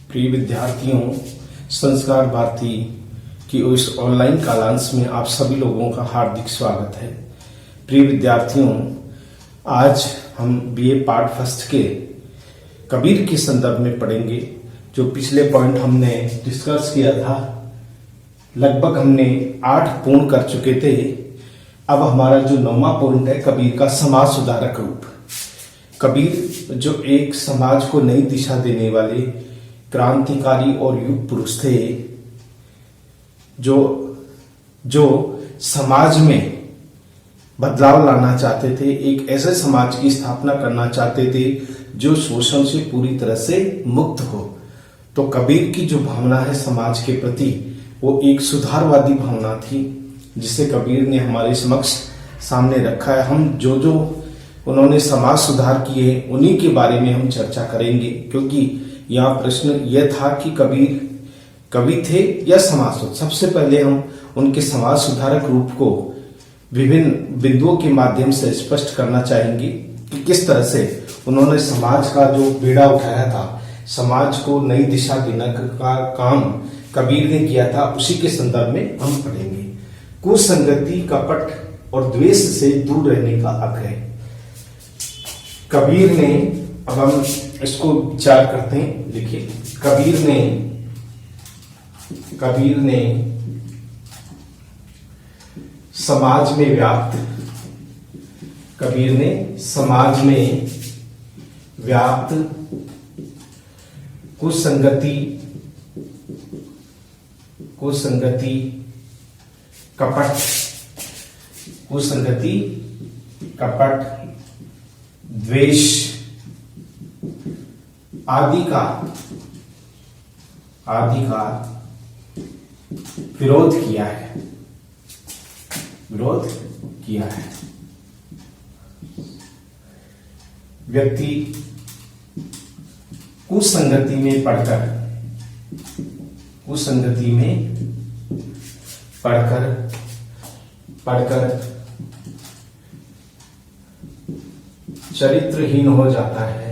प्रिय विद्यार्थियों, संस्कार भारती की इस ऑनलाइन कालांश में आप सभी लोगों का हार्दिक स्वागत है। प्रिय विद्यार्थियों, आज हम बीए पार्ट फर्स्ट के कबीर के संदर्भ में पढ़ेंगे। जो पिछले पॉइंट हमने डिस्कस किया था, लगभग हमने 8 पूर्ण कर चुके थे। अब हमारा जो 9वां पॉइंट है, कबीर का समाज सुधारक रूप। कबीर जो एक समाज को नई दिशा देने वाले क्रांतिकारी और युग पुरुष थे, जो समाज में बदलाव लाना चाहते थे, एक ऐसे समाज की स्थापना करना चाहते थे जो शोषण से पूरी तरह से मुक्त हो। तो कबीर की जो भावना है समाज के प्रति, वो एक सुधारवादी भावना थी, जिसे कबीर ने हमारे समक्ष सामने रखा है। हम जो उन्होंने समाज सुधार किए उन्हीं के बारे में हम चर्चा करेंगे, क्योंकि यहाँ प्रश्न यह था कि कबीर कवि थे या समाज सुधारक। सबसे पहले हम उनके समाज सुधारक रूप को विभिन्न बिंदुओं के माध्यम से स्पष्ट करना चाहेंगे कि किस तरह से उन्होंने समाज का जो बीड़ा उठाया था, समाज को नई दिशा देने का काम कबीर ने किया था, उसी के संदर्भ में हम पढ़ेंगे। कुसंगति, कपट और द्वेष से दूर रहने का आग्रह। कबीर ने, अब हम इसको विचार करते हैं। देखिए, कबीर ने समाज में व्याप्त कुसंगति, कपट, द्वेष आदि का विरोध किया है। व्यक्ति कुसंगति में पढ़कर चरित्रहीन हो जाता है।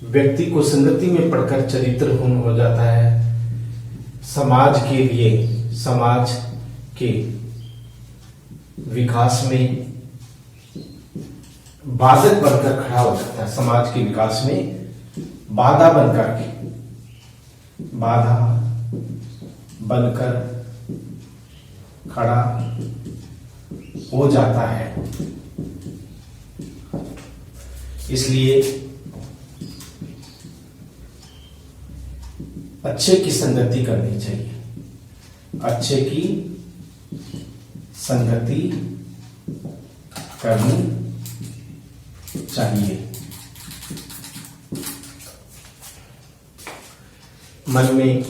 व्यक्ति को संगति में पढ़कर चरित्रहीन हो जाता है। समाज के विकास में बाधक बनकर खड़ा हो जाता है। समाज के विकास में बाधा बनकर खड़ा हो जाता है। इसलिए अच्छे की संगति करनी चाहिए। मन में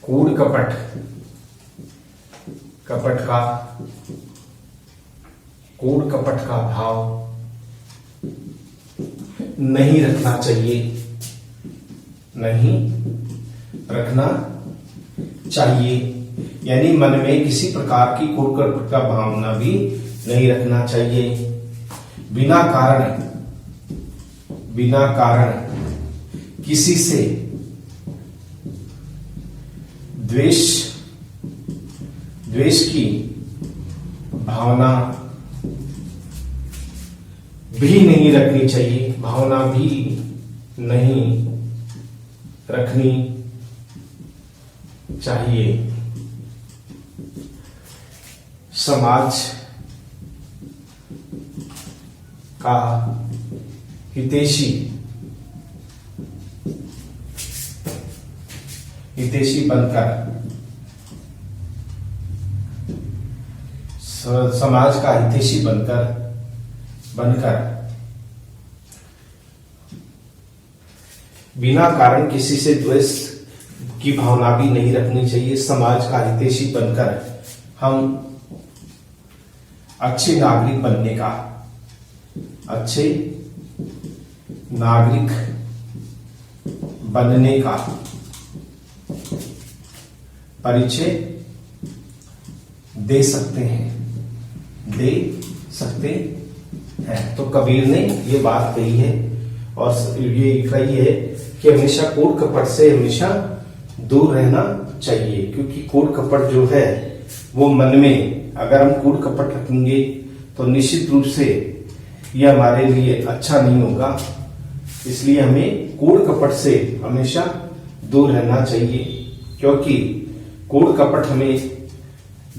कूड़ कपट का भाव नहीं रखना चाहिए। यानी मन में किसी प्रकार की कूड़ कपट का भावना भी नहीं रखना चाहिए। बिना कारण किसी से द्वेष की भावना भी नहीं रखनी चाहिए। समाज का हितैषी बनकर बिना कारण किसी से द्वेष की भावना भी नहीं रखनी चाहिए। समाज का हितैषी बनकर हम अच्छे नागरिक बनने का परिचय दे सकते हैं, दे सकते हैं। तो कबीर ने ये बात कही है और ये कही है कि हमेशा कूड़ कपट से हमेशा दूर रहना चाहिए, क्योंकि कूड़ कपट जो है वो मन में अगर हम कूड़ कपट रखेंगे तो निश्चित रूप से ये हमारे लिए अच्छा नहीं होगा। इसलिए हमें कूड़ कपट से हमेशा दूर रहना चाहिए, क्योंकि कूड़ कपट हमें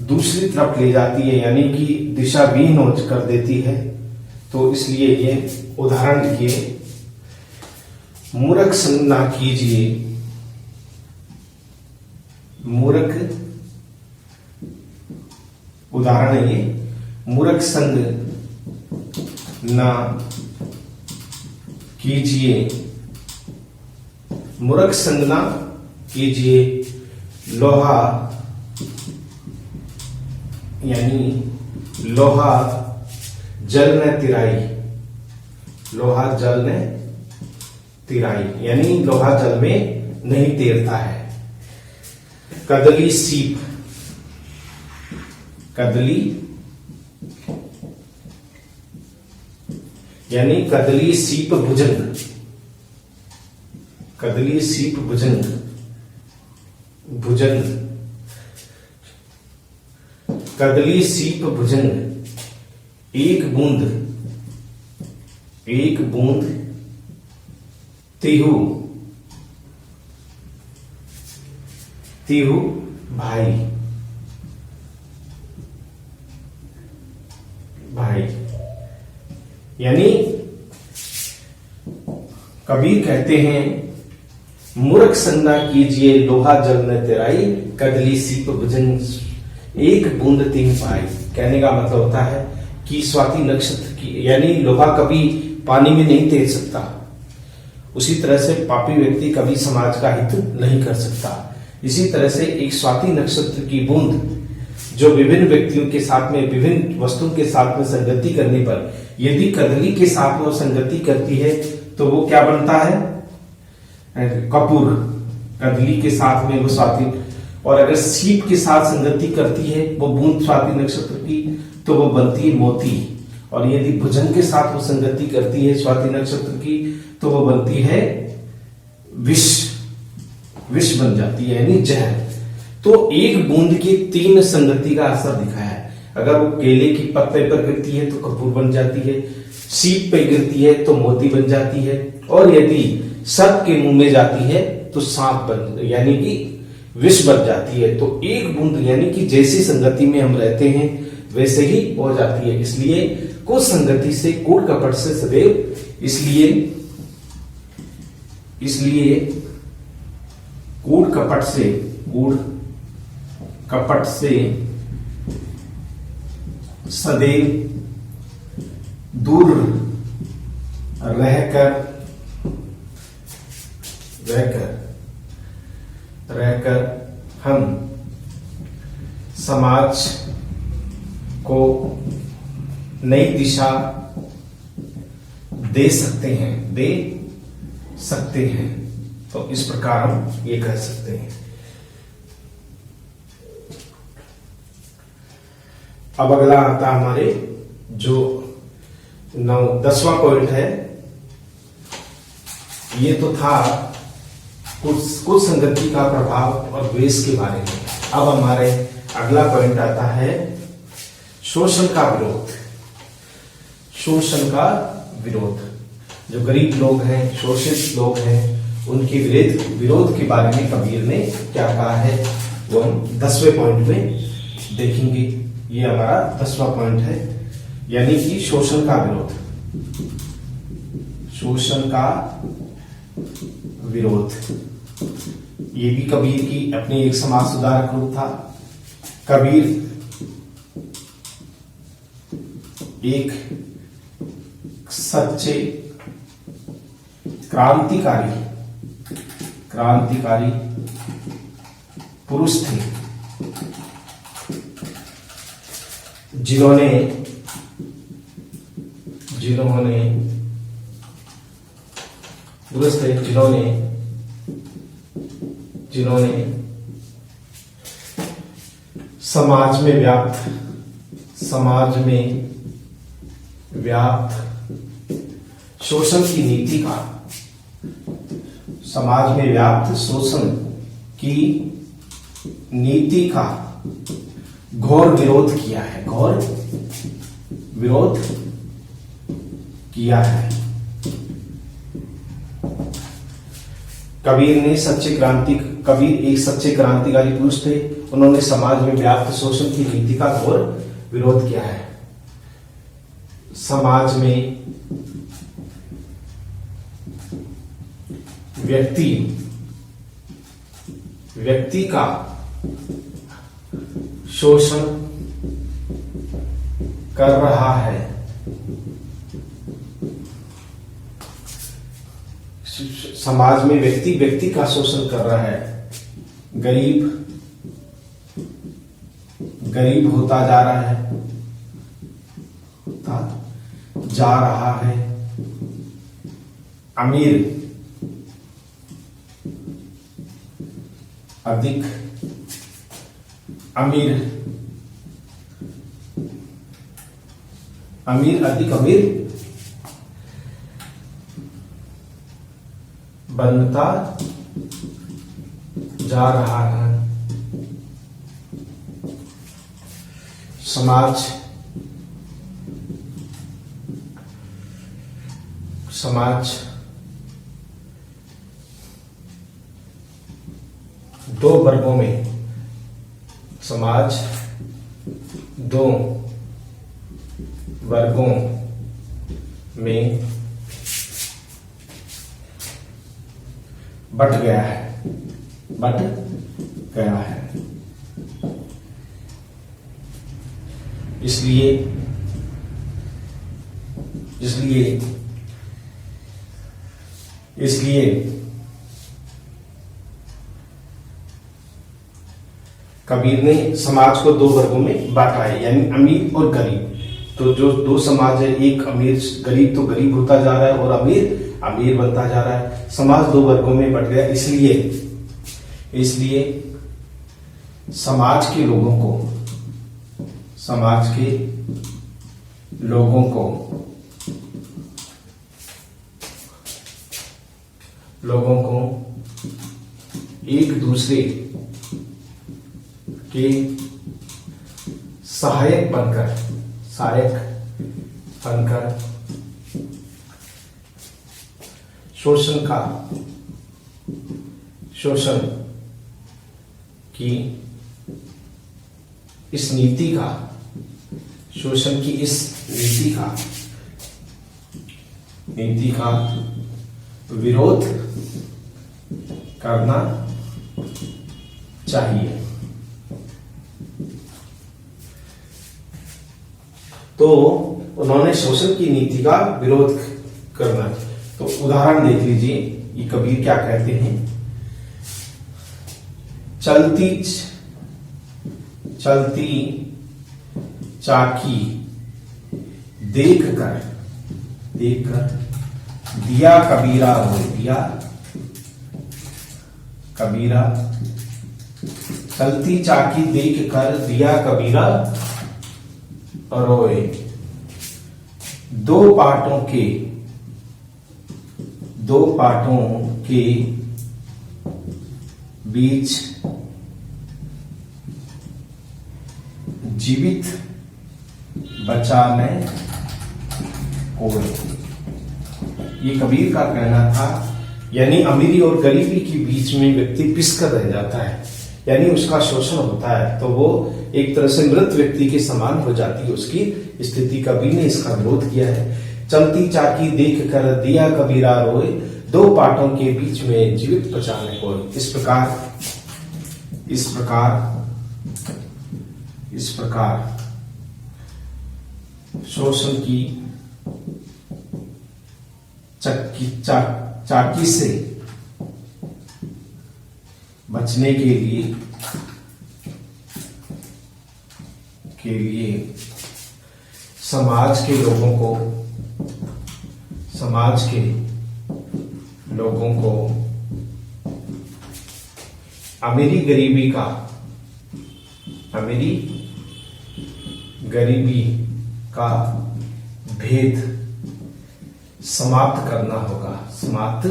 दूसरी तरफ ले जाती है, यानी कि दिशा विहीन कर देती है। तो इसलिए ये उदाहरण लिखिए, मूर्ख संग ना कीजिए, मूर्ख, उदाहरण है ये, मूर्ख संग ना कीजिए, मूर्ख संग ना कीजिए, लोहा यानी लोहा जल में तिराई, लोहा जल में तिराई यानी लोहा जल में नहीं तैरता है। कदली सीप, कदली यानी कदली सीप भुजंग, कदली सीप भुजंग, भुजंग, कदली सीप भुजंग, एक बूंद, एक बूंद तिहु, तिहु भाई, भाई यानी कबीर कहते हैं मूर्ख संग ना कीजिए, लोहा जल में तिराई, कदली सीप भुजंग, एक बूंद तिहु भाई। कहने का मतलब होता है कि स्वाति नक्षत्र की यानी लोहा कभी पानी में नहीं तैर सकता, उसी तरह से पापी व्यक्ति कभी समाज का हित नहीं कर सकता। इसी तरह से एक स्वाति नक्षत्र की बूंद जो विभिन्न व्यक्तियों के साथ में, विभिन्न वस्तुओं के साथ में संगति करने पर यदि कदली के साथ में संगति करती है तो वो क्या बनता है, कपूर, कदली के साथ में वो स्वाति, और अगर सीप के साथ संगति करती है वो बूंद स्वाति नक्षत्र की तो वो बनती है मोती, और यदि भुजंग के साथ वो संगति करती है स्वाति नक्षत्र की तो वो बनती है विष, विष बन जाती है यानी जहर। तो एक बूंद की तीन संगति का असर दिखाया है। अगर वो केले की पत्ते पर गिरती है तो कपूर बन जाती है, सीप पे गिरती है तो मोती बन जाती है, और यदि सर्प के मुंह में जाती है तो सांप बन यानी कि विष बन जाती है। तो एक बूंद यानी कि जैसी संगति में हम रहते हैं वैसे ही हो जाती है। इसलिए कुछ संगति से, कूड़ कपट से सदैव, इसलिए कूड़ कपट से, कूड़ कपट से सदैव दूर रहकर हम समाज को नई दिशा दे सकते हैं। तो इस प्रकार हम ये कह सकते हैं। अब अगला आता हमारे जो 10वां पॉइंट है, ये तो था कुछ संगति का प्रभाव और द्वेष के बारे में। अब हमारे अगला पॉइंट आता है शोषण का विरोध। शोषण का विरोध, जो गरीब लोग हैं, शोषित लोग हैं, उनके विरोध के बारे में कबीर ने क्या कहा है वो हम 10वें पॉइंट में देखेंगे। ये हमारा 10वां पॉइंट है, यानी कि शोषण का विरोध। शोषण का विरोध ये भी कबीर की अपनी एक समाज सुधारक रूप था। कबीर एक सच्चे क्रांतिकारी पुरुष थे, जिन्होंने समाज में व्याप्त शोषण की नीति का, समाज में व्याप्त शोषण की नीति का घोर विरोध किया है, कबीर एक सच्चे क्रांतिकारी पुरुष थे। उन्होंने समाज में व्याप्त शोषण की नीति का घोर विरोध किया है। समाज में व्यक्ति का शोषण कर रहा है, समाज में व्यक्ति का शोषण कर रहा है। गरीब होता जा रहा है, अमीर अधिक अमीर बनता जा रहा है। समाज दो वर्गों में बट गया है। इसलिए कबीर ने समाज को दो वर्गों में बांटा है, यानी अमीर और गरीब। तो जो दो समाज है, एक गरीब तो गरीब होता जा रहा है और अमीर बनता जा रहा है। समाज दो वर्गों में बट गया। इसलिए समाज के लोगों को एक दूसरे के सहायक बनकर शोषण की इस नीति का विरोध करना चाहिए। तो उन्होंने शोषण की नीति का विरोध करना। तो उदाहरण देख लीजिए, ये कबीर क्या कहते हैं। चलती चाकी देख कर दिया कबीरा रोए। चलती चाकी देख कर दिया कबीरा रोए। दो पाटों के बीच जीवित बचाने कोई। ये कबीर का कहना था। यानी अमीरी और गरीबी के बीच में व्यक्ति पिसकर रह जाता है, यानी उसका शोषण होता है, तो वो एक तरह से मृत व्यक्ति के समान हो जाती है उसकी स्थिति। कबीर ने इसका विरोध किया है। चलती चाकी देख कर दिया कबीरा रोए, दो पाटों के बीच में जीवित बचाने कोई। इस प्रकार शोषण की चाकी से बचने के लिए समाज के लोगों को अमीरी गरीबी का अमीरी गरीबी का भेद समाप्त करना होगा, समाप्त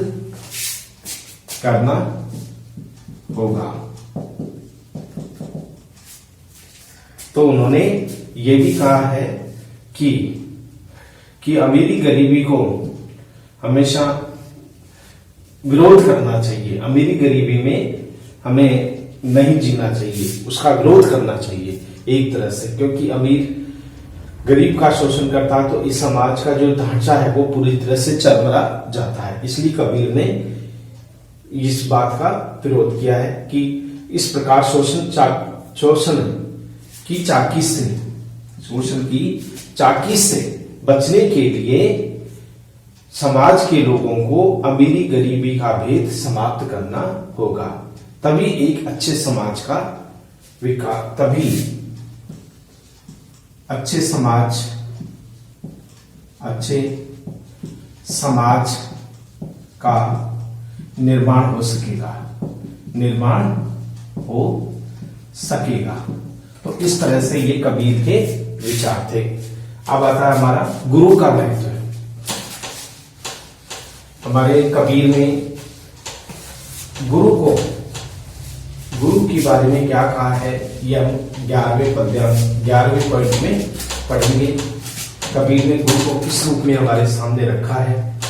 करना होगा। तो उन्होंने ये भी कहा है कि अमीरी गरीबी को हमेशा विरोध करना चाहिए, अमीरी गरीबी में हमें नहीं जीना चाहिए, उसका विरोध करना चाहिए एक तरह से, क्योंकि अमीर गरीब का शोषण करता है तो इस समाज का जो ढांचा है वो पूरी तरह से चरमरा जाता है। इसलिए कबीर ने इस बात का विरोध किया है कि इस प्रकार शोषण की चाकी से बचने के लिए समाज के लोगों को अमीरी गरीबी का भेद समाप्त करना होगा, तभी एक अच्छे समाज का विकास, तभी अच्छे समाज का निर्माण हो सकेगा। तो इस तरह से ये कबीर के विचार थे। अब आता है हमारा गुरु का महत्व। हमारे कबीर ने गुरु के बारे में क्या कहा है, ये हम 11वें पॉइंट में पढ़ेंगे। कबीर ने गुरु को किस रूप में हमारे सामने रखा है,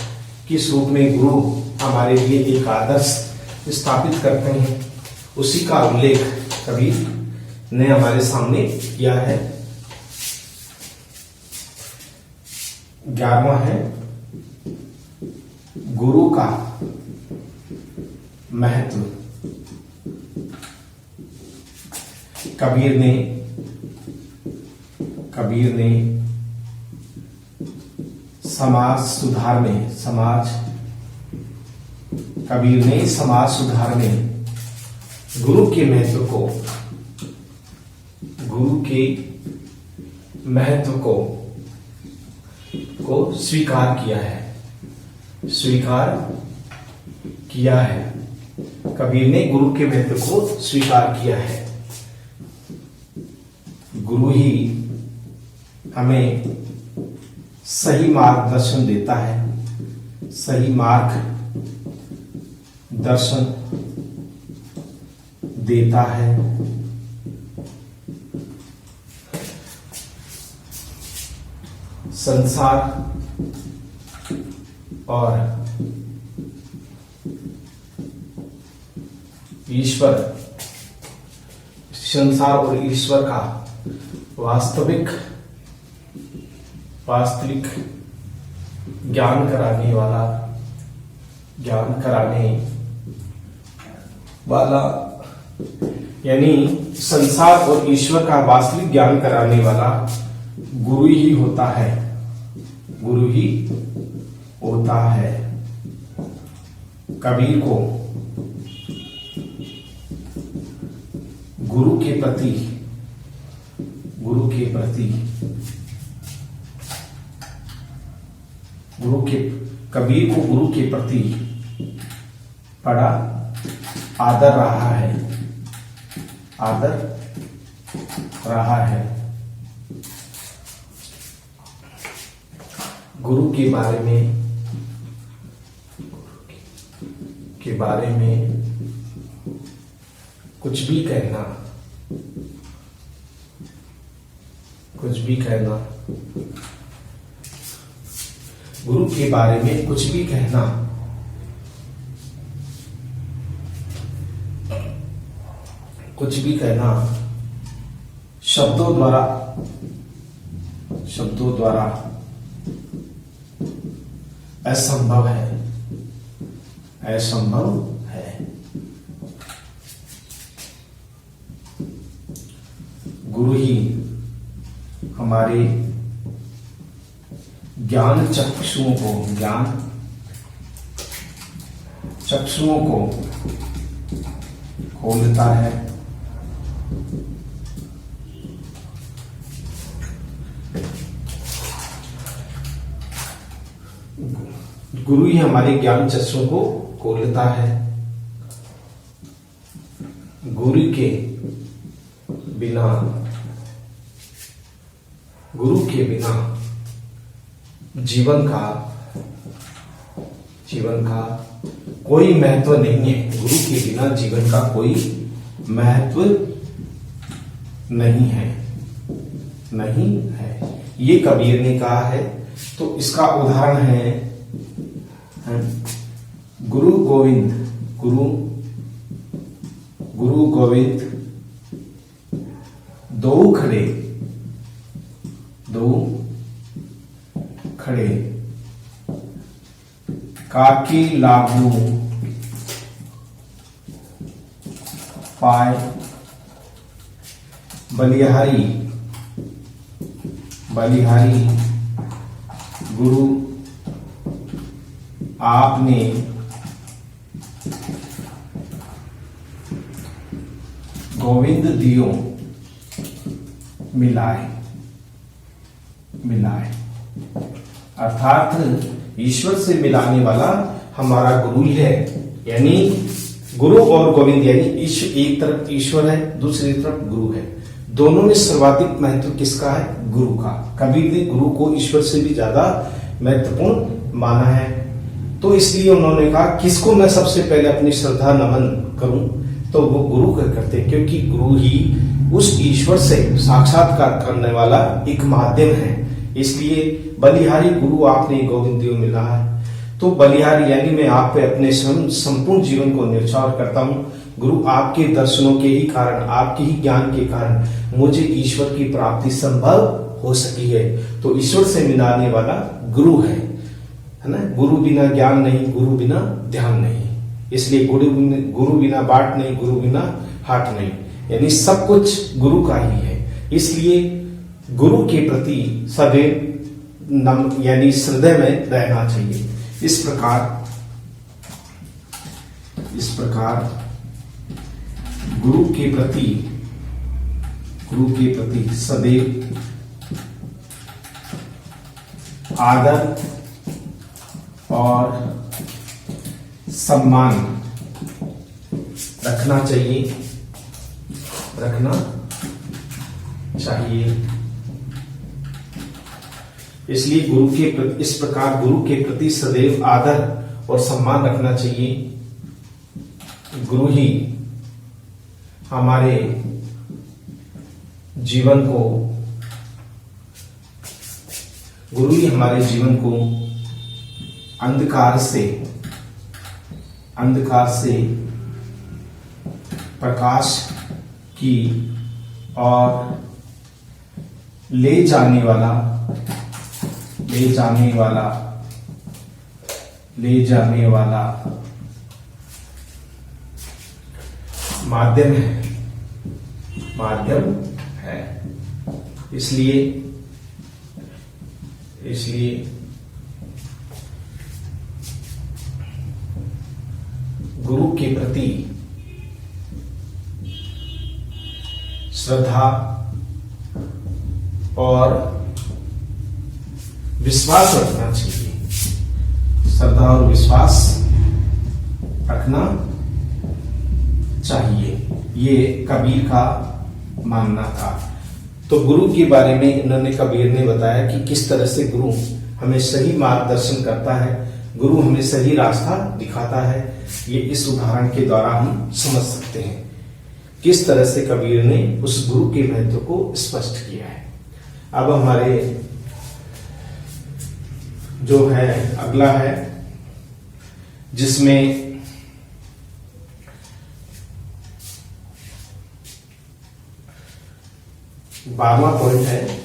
किस रूप में गुरु हमारे लिए एक आदर्श स्थापित करते हैं, उसी का उल्लेख कबीर ने हमारे सामने किया है। 11वां है गुरु का महत्व। कबीर ने समाज सुधार में गुरु के महत्व को स्वीकार किया है। कबीर ने गुरु के महत्व को स्वीकार किया है। गुरु ही हमें सही मार्गदर्शन देता है, सही मार्गदर्शन देता है। संसार और ईश्वर का वास्तविक ज्ञान कराने वाला यानी संसार और ईश्वर का वास्तविक ज्ञान कराने वाला गुरु ही होता है। कबीर को गुरु के प्रति बड़ा आदर रहा है। गुरु के बारे में कुछ भी कहना गुरु के बारे में कुछ भी कहना शब्दों द्वारा असंभव है। गुरु ही हमारे ज्ञान चक्षुओं को खोलता है। गुरु ही हमारे ज्ञान चक्षुओं को खोलता है। गुरु के बिना, गुरु के बिना जीवन का कोई महत्व नहीं है। गुरु के बिना जीवन का कोई महत्व नहीं है, नहीं है। ये कबीर ने कहा है। तो इसका उदाहरण है गुरु गोविंद, गुरु गोविंद दो खड़े काकी लागू पाए बलिहारी गुरु आपने गोविंद दियो मिलाए। अर्थात ईश्वर से मिलाने वाला हमारा गुरु ही है। यानी गुरु और गोविंद, यानी एक तरफ ईश्वर है, दूसरी तरफ गुरु है। दोनों में सर्वाधिक महत्व किसका है? गुरु का। कबीर ने गुरु को ईश्वर से भी ज्यादा महत्वपूर्ण माना है। तो इसलिए उन्होंने कहा किसको मैं सबसे पहले अपनी श्रद्धा नमन करूं, तो वो गुरु का करते, क्योंकि गुरु ही उस ईश्वर से साक्षात्कार करने वाला एक माध्यम है। इसलिए बलिहारी गुरु आपने गोविंदियों मिला है। तो बलिहारी यानी मैं आप पे अपने संपूर्ण जीवन को न्यौछावर करता हूं। गुरु आपके दर्शनों के ही कारण, आपके ही ज्ञान के कारण मुझे ईश्वर की प्राप्ति संभव हो सकी है। तो ईश्वर से मिलाने वाला गुरु है ना। गुरु बिना ज्ञान नहीं, गुरु बिना ध्यान नहीं। इसलिए गुरु बिना बाट नहीं, गुरु बिना हाट नहीं। यानी सब कुछ गुरु का ही है। इसलिए गुरु के प्रति सदैव यानी हृदय में रहना चाहिए। इस प्रकार गुरु के प्रति सदैव आदर और सम्मान रखना चाहिए। इसलिए इस प्रकार गुरु के प्रति सदैव आदर और सम्मान रखना चाहिए। गुरु ही हमारे जीवन को अंधकार से प्रकाश की और ले जाने वाला माध्यम है। इसलिए गुरु के प्रति श्रद्धा और विश्वास रखना चाहिए। श्रद्धा और विश्वास रखना चाहिए, ये कबीर का मानना था। तो गुरु के बारे में इन्होंने, कबीर ने बताया कि किस तरह से गुरु हमें सही मार्गदर्शन करता है, गुरु हमें सही रास्ता दिखाता है। ये इस उदाहरण के द्वारा हम समझ सकते हैं किस तरह से कबीर ने उस गुरु के महत्व को स्पष्ट किया है। अब हमारे जो है अगला है, जिसमें बारहवां पॉइंट है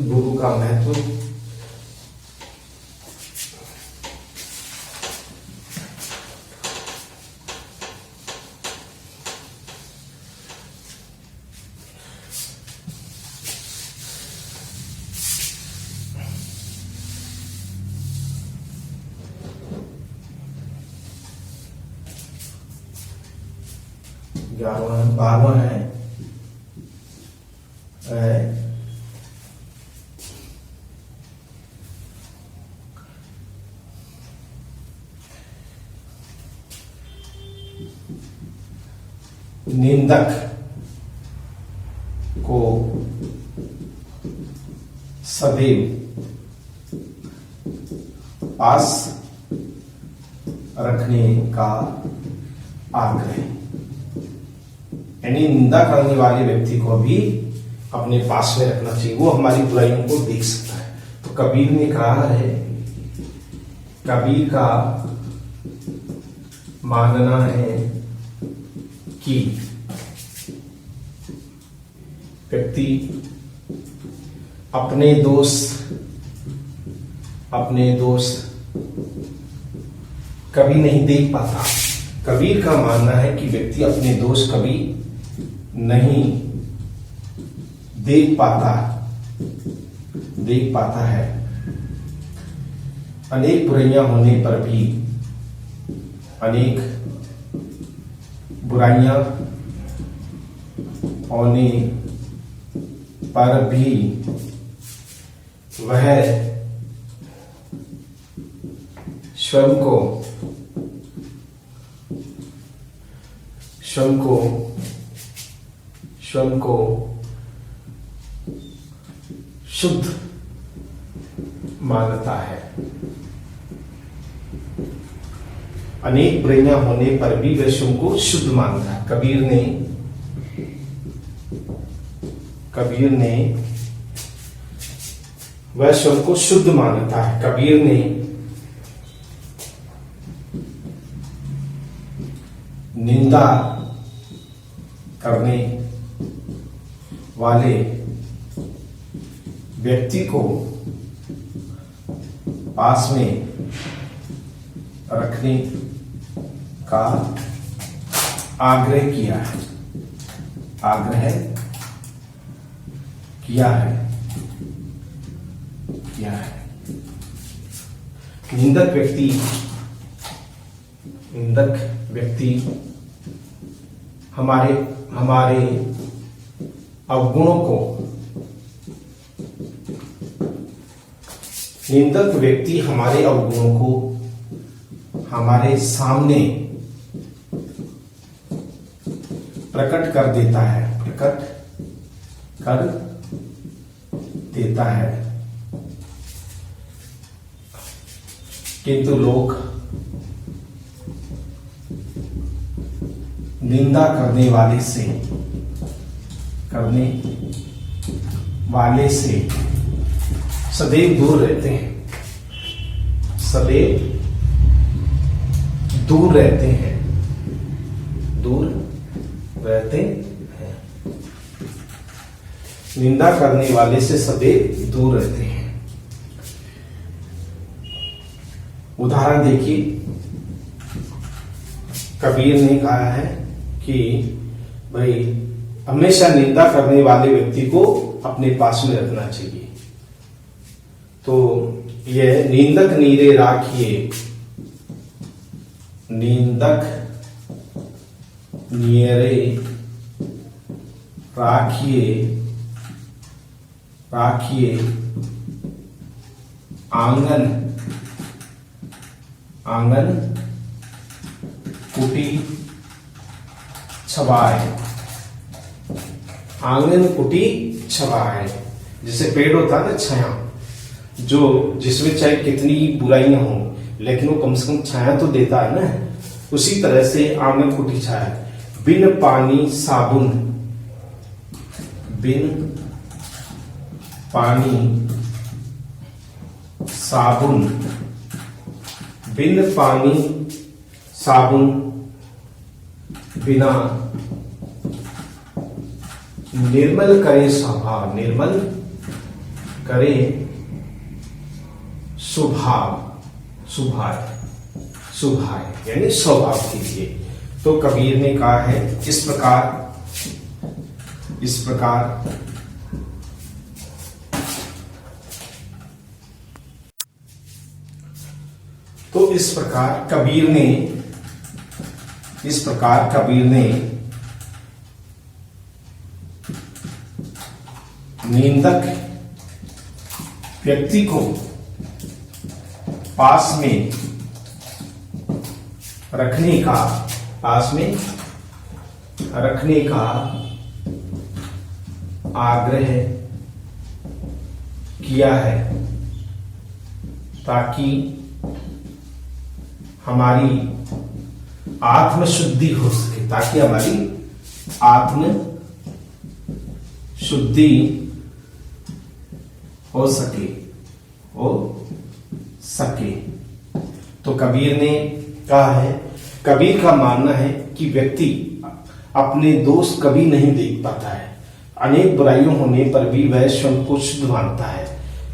गुरु का महत्व। 11वां 12वां है निंदक को सदैव पास रखने का आग्रह, यानी निंदा करने वाले व्यक्ति को भी अपने पास में रखना चाहिए, वो हमारी बुराइयों को देख सकता है। तो कबीर ने कहा है, कबीर का मानना है कि व्यक्ति अपने दोष कभी नहीं देख पाता। कबीर का मानना है कि व्यक्ति अपने दोष कभी नहीं देख पाता है। अनेक बुराइयां होने पर भी, अनेक बुराइयां होने पर भी वह स्वयं को शुद्ध मानता है। अनेक बुराइयां होने पर भी वह स्वयं को शुद्ध मानता है। कबीर ने वह स्वयं को शुद्ध मानता है। कबीर ने निंदा करने वाले व्यक्ति को पास में रखने का आग्रह किया है। निंदक व्यक्ति हमारे अवगुणों को, निंदक व्यक्ति हमारे अवगुणों को हमारे सामने प्रकट कर देता है, किंतु लोग निंदा करने वाले से सदैव दूर रहते हैं, निंदा करने वाले से सदैव दूर रहते हैं। उदाहरण देखिए, कबीर ने कहा है कि भाई हमेशा निंदा करने वाले व्यक्ति को अपने पास में रखना चाहिए। तो यह निंदक नीरे राखिए, निंदक नीरे राखिए आंगन कुटी छवाए। आंगन कुटी छवाए, जैसे पेड़ होता है ना, छाया, जिसमें चाहे कितनी बुराइयां हो लेकिन वो कम से कम छाया तो देता है ना। उसी तरह से आंगन कुटी छाया। बिन पानी साबुन, बिना निर्मल करे स्वभाव, स्वभाव यानी स्वभाव कीजिए। तो कबीर ने कहा है इस प्रकार इस प्रकार कबीर ने निंदक व्यक्ति को पास में रखने का आग्रह किया है ताकि हमारी आत्मशुद्धि हो सके, हो सके। तो कबीर ने कहा है, कबीर का मानना है कि व्यक्ति अपने दोष कभी नहीं देख पाता है, अनेक बुराइयों होने पर भी वह स्वयं को शुद्ध मानता है।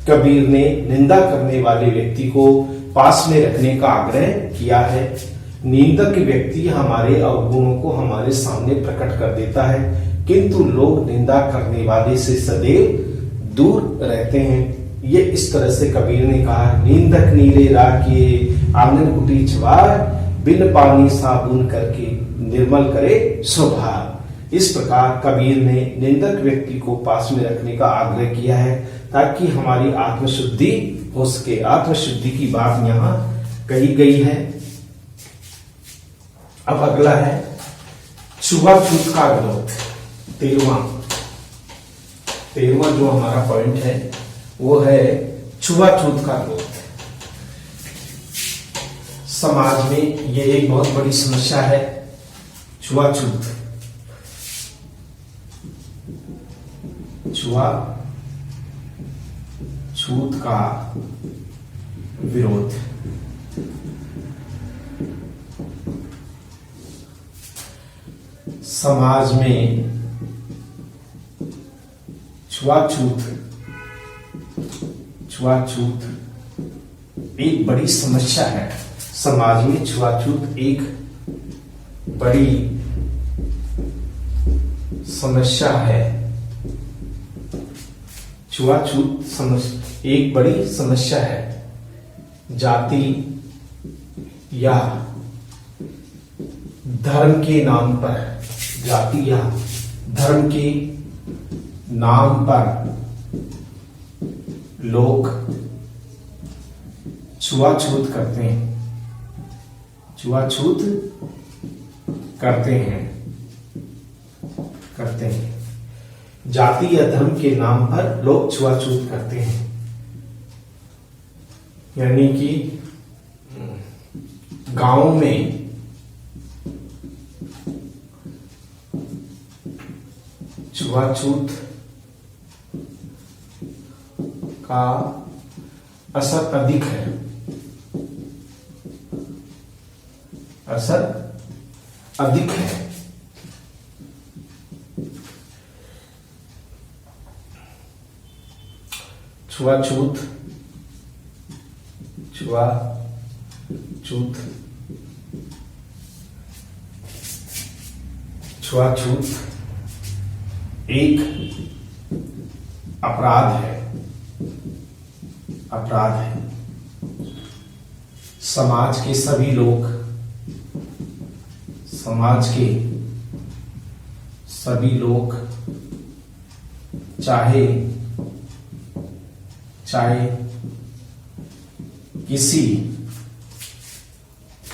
कबीर ने निंदा करने वाले व्यक्ति को पास में रखने का आग्रह किया है। निंदक व्यक्ति हमारे अवगुणों को हमारे सामने प्रकट कर देता है, किंतु लोग निंदा करने वाले से सदैव दूर रहते हैं। ये इस तरह से कबीर ने कहा, निंदक नीरे राखिए आंगन कुटी छवार, बिन पानी साबुन करके निर्मल करे स्वभाव। इस प्रकार कबीर ने निंदक व्यक्ति को पास में रखने का आग्रह किया है ताकि हमारी आत्मशुद्धि हो सके। आत्मशुद्धि की बात यहाँ कही गई है। अब अगला है छुआछूत का विरोध। 13वां जो हमारा पॉइंट है वो है छुआछूत का विरोध। समाज में ये एक बहुत बड़ी समस्या है, छुआछूत का विरोध। समाज में छुआछूत एक बड़ी समस्या है। समाज में छुआछूत एक बड़ी समस्या है। छुआछूत एक बड़ी समस्या है। जाति या धर्म के नाम पर, लोग छुआछूत करते हैं। जाति या धर्म के नाम पर लोग छुआछूत करते हैं, यानी कि गांव में छुआछूत का असर अधिक है। छुआछूत एक अपराध है। समाज के सभी लोग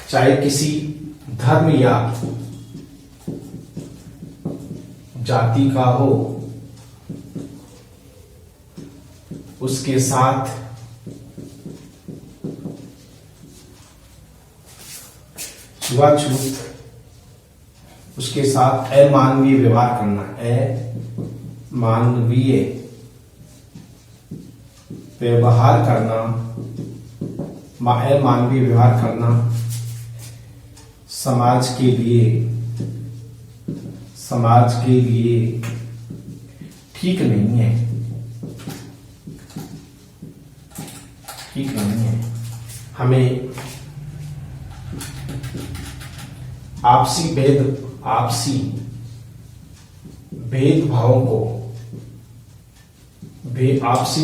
चाहे किसी धर्म या जाति का हो, उसके साथ छुआछूत, उसके साथ अमानवीय व्यवहार करना, अमानवीय व्यवहार करना समाज के लिए ठीक नहीं है। हमें आपसी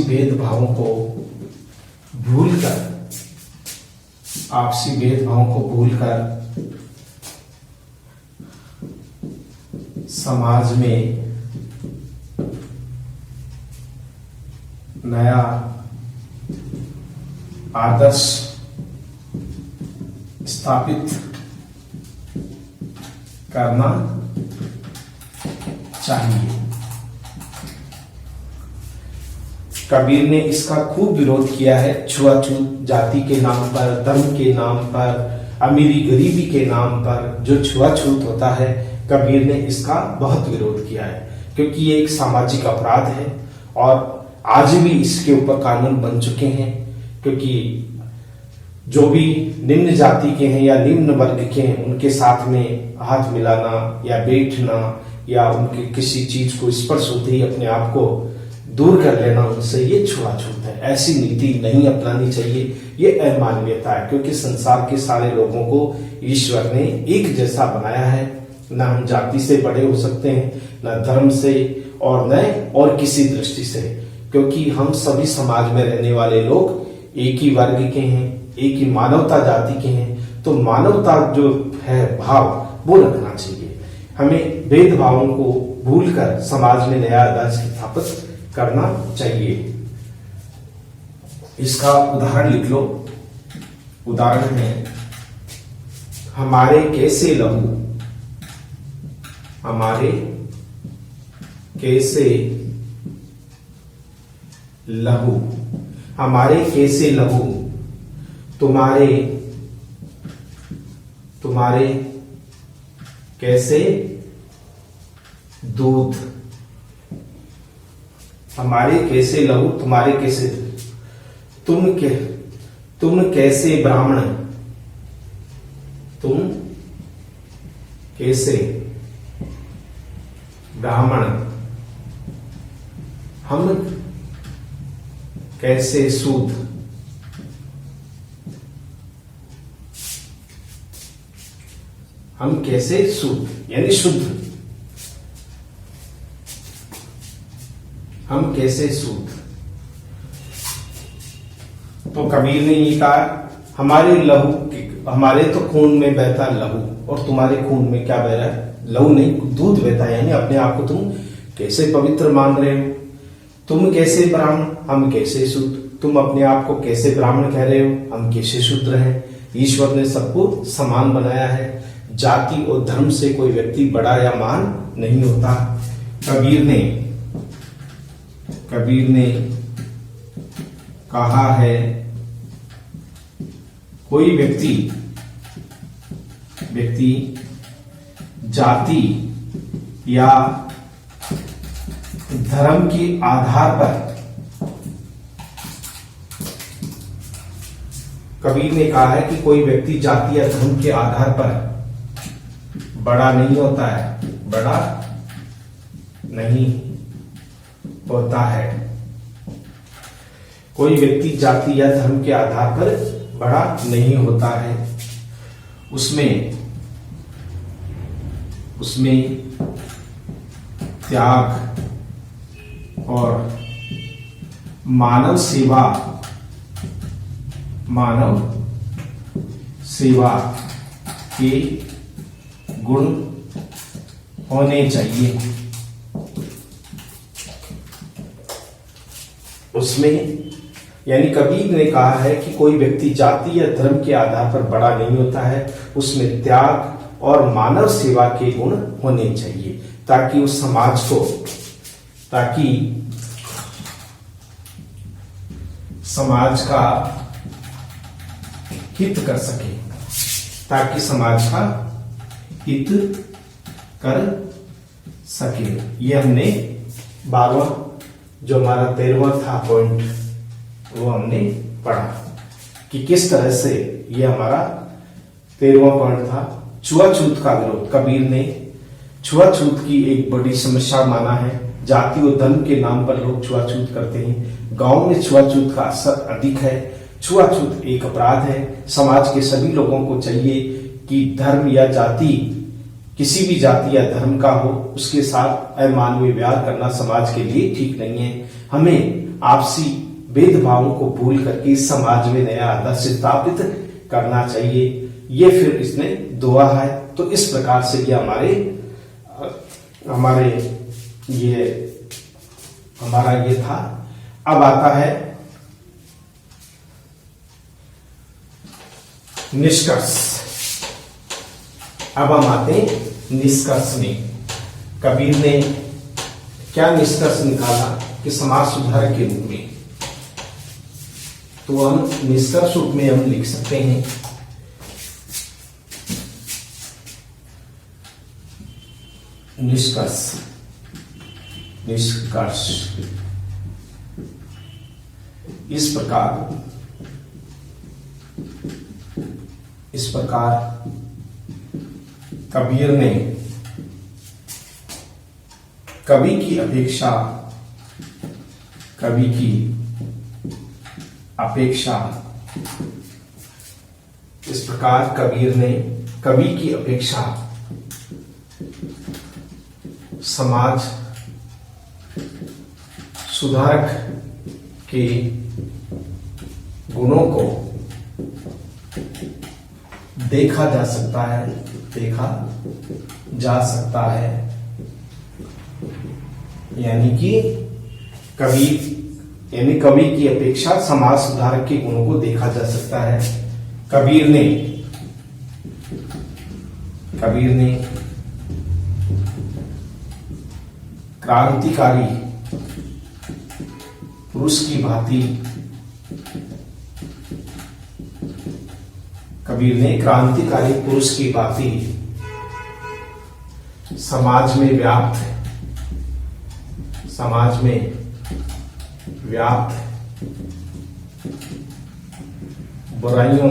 भेदभावों को भूलकर समाज में नया आदर्श स्थापित करना चाहिए। कबीर ने इसका खूब विरोध किया है। छुआछूत जाति के नाम पर, धर्म के नाम पर, अमीरी गरीबी के नाम पर जो छुआछूत होता है, कबीर ने इसका बहुत विरोध किया है, क्योंकि ये एक सामाजिक अपराध है और आज भी इसके ऊपर कानून बन चुके हैं। क्योंकि जो भी निम्न जाति के हैं या निम्न वर्ग के हैं, उनके साथ में हाथ मिलाना या बैठना या उनके किसी चीज को स्पर्श होते ही अपने आप को दूर कर लेना, उनसे ये छुआछूत है। ऐसी नीति नहीं अपनानी चाहिए, ये अमानवीयता है। क्योंकि संसार के सारे लोगों को ईश्वर ने एक जैसा बनाया है। न हम जाति से बड़े हो सकते हैं, न धर्म से, और न और किसी दृष्टि से, क्योंकि हम सभी समाज में रहने वाले लोग एक ही वर्ग के हैं, एक ही मानवता जाति के हैं। तो मानवता जो है भाव, वो रखना चाहिए। हमें भेदभावों को भूलकर समाज में नया आदर्श स्थापित करना चाहिए। इसका उदाहरण लिख लो। उदाहरण है, हमारे कैसे लहू, हमारे कैसे लहू, हमारे कैसे लहू, तुम्हारे तुम्हारे कैसे दूध, हमारे कैसे लहू, तुम्हारे कैसे दूध, तुम कैसे ब्राह्मण, तुम कैसे ब्राह्मण, हम कैसे सूद, हम कैसे शुद्ध, यानी शुद्ध, हम कैसे शुद्ध। तो कबीर ने ये कहा, हमारे लहू, हमारे तो खून में बहता लहू और तुम्हारे खून में क्या बह रहा है? लहू नहीं, दूध बहता है। यानी अपने आप को तुम कैसे पवित्र मान रहे हो? तुम कैसे ब्राह्मण, हम कैसे शुद्ध। तुम अपने आप को कैसे ब्राह्मण कह रहे हो, हम कैसे शूद्र हैं। ईश्वर ने सबको समान बनाया है। जाति और धर्म से कोई व्यक्ति बड़ा या महान नहीं होता। कबीर ने कहा है, कोई व्यक्ति जाति या धर्म के आधार पर, कबीर ने कहा है कि कोई व्यक्ति जाति या धर्म के आधार पर बड़ा नहीं होता है, बड़ा नहीं होता है। कोई व्यक्ति जाति या धर्म के आधार पर बड़ा नहीं होता है। उसमें त्याग और मानव सेवा के गुण होने चाहिए। उसमें, यानी कबीर ने कहा है कि कोई व्यक्ति जाति या धर्म के आधार पर बड़ा नहीं होता है, उसमें त्याग और मानव सेवा के गुण होने चाहिए, ताकि उस समाज को, ताकि समाज का हित कर सके, ताकि समाज का हित कर सके। ये हमने 12वां, जो हमारा 13वां था पॉइंट, वो हमने पढ़ा कि किस तरह से ये हमारा 13वां पॉइंट था, छुआछूत का विरोध। कबीर ने छुआछूत की एक बड़ी समस्या माना है। जाति और धर्म के नाम पर लोग छुआछूत करते हैं। गांव में छुआछूत का असर अधिक है। छुआछूत एक अपराध है। समाज के सभी लोगों को चाहिए कि धर्म या जाति, किसी भी जाति या धर्म का हो, उसके साथ अमानवीय व्यवहार करना समाज के लिए ठीक नहीं है। हमें आपसी भेदभावों को भूल करके समाज में नया आदर्श स्थापित करना चाहिए। ये फिर इसने दुआ है। तो इस प्रकार से ये हमारा ये था। अब आता है निष्कर्ष। अब हम आते हैं निष्कर्ष में। कबीर ने क्या निष्कर्ष निकाला कि समाज सुधारक के रूप में, तो हम निष्कर्ष रूप में हम लिख सकते हैं निष्कर्ष। निष्कर्ष इस प्रकार कबीर ने कवि की अपेक्षा इस प्रकार कबीर ने कवि की अपेक्षा समाज सुधारक के गुणों को देखा जा सकता है, यानी कि कवि की अपेक्षा समाज सुधारक के गुणों को देखा जा सकता है। कबीर ने क्रांतिकारी पुरुष की भांति समाज में व्याप्त बुराइयों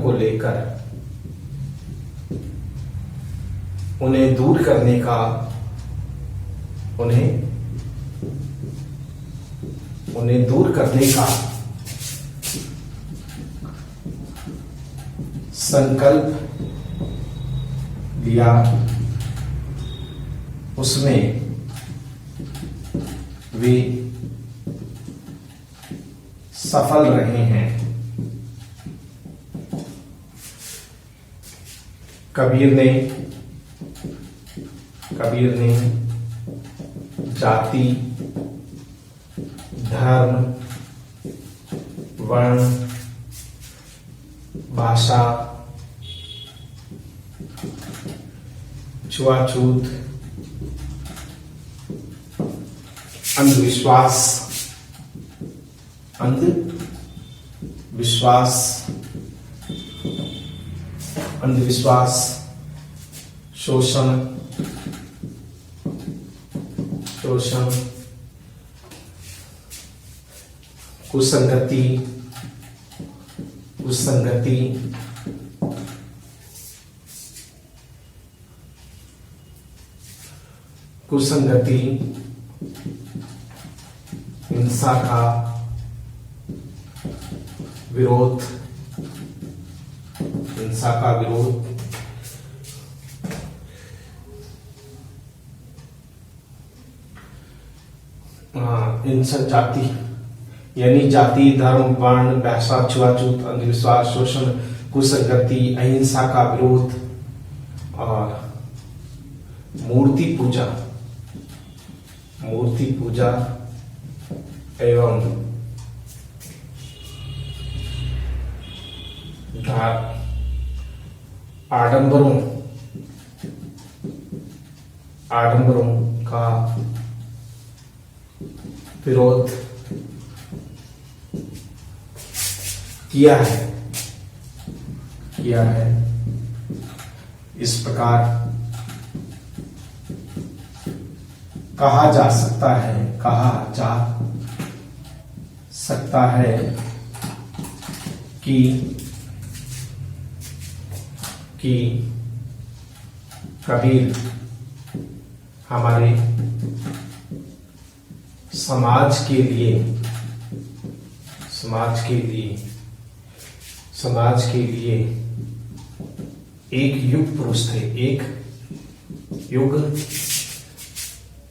को लेकर उन्हें दूर करने का संकल्प लिया। उसमें वे सफल रहे हैं। कबीर ने जाति, धर्म, वर्ण, भाषा, छुआछूत, अंधविश्वास, शोषण, कुसंगति, हिंसा का विरोध, जाति यानी जाति, धर्म, वर्ण, भाषा, छुआछूत, अंधविश्वास, शोषण, कुसंगति, अहिंसा का विरोध और मूर्ति पूजा एवं आडंबरों का विरोध किया है। इस प्रकार कहा जा सकता है कि कबीर हमारे समाज के लिए एक युग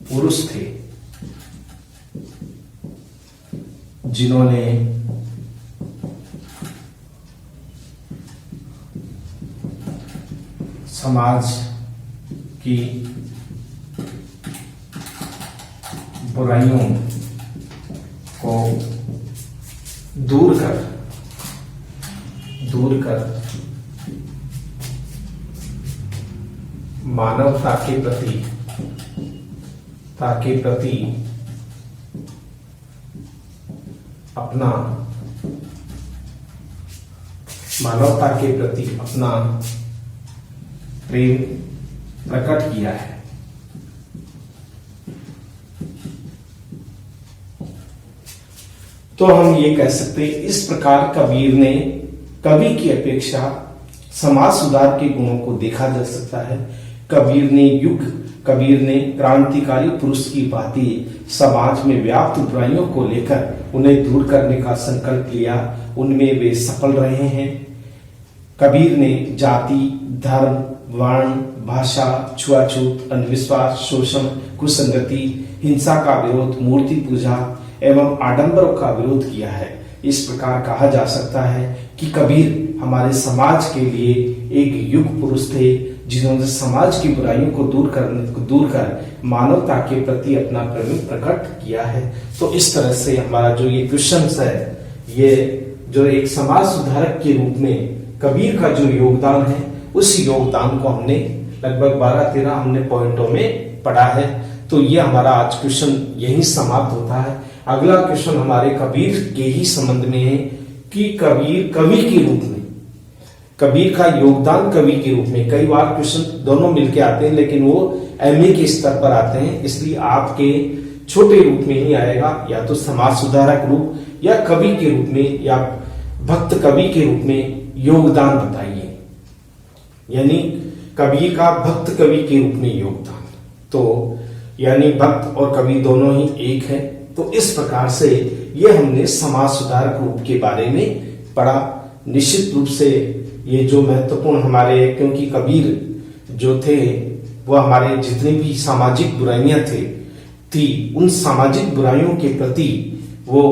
पुरुष थे जिन्होंने समाज की बुराइयों को दूर कर मानवता के प्रति अपना प्रेम प्रकट किया है। तो हम ये कह सकते हैं, इस प्रकार कबीर ने कवि की अपेक्षा समाज सुधार के गुणों को देखा जा सकता है। कबीर ने क्रांतिकारी पुरुष की भांति समाज में व्याप्त बुराइयों को लेकर उन्हें दूर करने का संकल्प लिया, उनमें वे सफल रहे हैं। कबीर ने जाति, धर्म, वर्ण, भाषा, छुआछूत, अंधविश्वास, शोषण, कुसंगति, हिंसा का विरोध, मूर्ति पूजा एवं आडंबरों का विरोध किया है। इस प्रकार कहा जा सकता है कि कबीर हमारे समाज के लिए एक युग पुरुष थे, जिन्होंने समाज की बुराइयों को दूर कर मानवता के प्रति अपना प्रेम प्रकट किया है। तो इस तरह से हमारा जो ये क्वेश्चन है, ये जो एक समाज सुधारक के रूप में कबीर का जो योगदान है, उस योगदान को हमने लगभग 12-13 हमने पॉइंटों में पढ़ा है। तो ये हमारा आज क्वेश्चन यही समाप्त होता है। अगला क्वेश्चन हमारे कबीर के ही संबंध में है कि कबीर कवि के रूप में, कबीर का योगदान कवि के रूप में। कई बार क्वेश्चन दोनों मिलके आते हैं, लेकिन वो एमए के स्तर पर आते हैं, इसलिए आपके छोटे रूप में ही आएगा, या तो समाज सुधारक रूप, या कवि के रूप में, या भक्त कवि के रूप में योगदान बताइए, यानी कबीर का भक्त कवि के रूप में योगदान। तो यानी भक्त और कवि दोनों ही एक है। तो इस प्रकार से ये हमने समाज सुधारक रूप के बारे में पढ़ा। निश्चित रूप से ये जो महत्वपूर्ण हमारे, क्योंकि कबीर जो थे वो हमारे जितनी भी सामाजिक बुराइयां थी उन सामाजिक बुराइयों के प्रति वो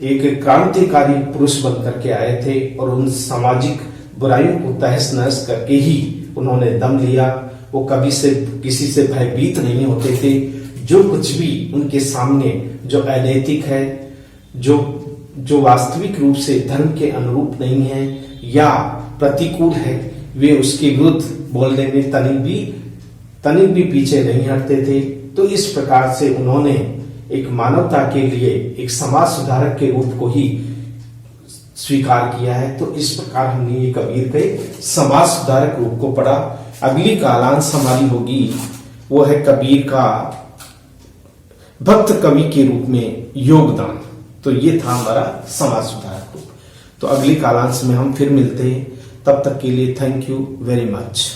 एक क्रांतिकारी पुरुष बन करके आए थे, और उन सामाजिक बुराइयों को तहस नहस करके ही उन्होंने दम लिया। वो कभी से किसी से भयभीत नहीं होते थे। जो कुछ भी उनके सामने जो अनैतिक है, जो वास्तविक रूप से धर्म के अनुरूप नहीं है या प्रतिकूल है, वे उसके विरुद्ध बोलने में तनिक भी पीछे नहीं हटते थे। तो इस प्रकार से उन्होंने एक मानवता के लिए एक समाज सुधारक के रूप को ही स्वीकार किया है। तो इस प्रकार हमने ये कबीर के समाज सुधारक रूप को पढ़ा। अगली कालांश हमारी होगी, वो है कबीर का भक्त कवि के रूप में योगदान। तो ये था हमारा समाज सुधारक रूप। तो अगली कालांश में हम फिर मिलते हैं, तब तक के लिए थैंक यू वेरी मच।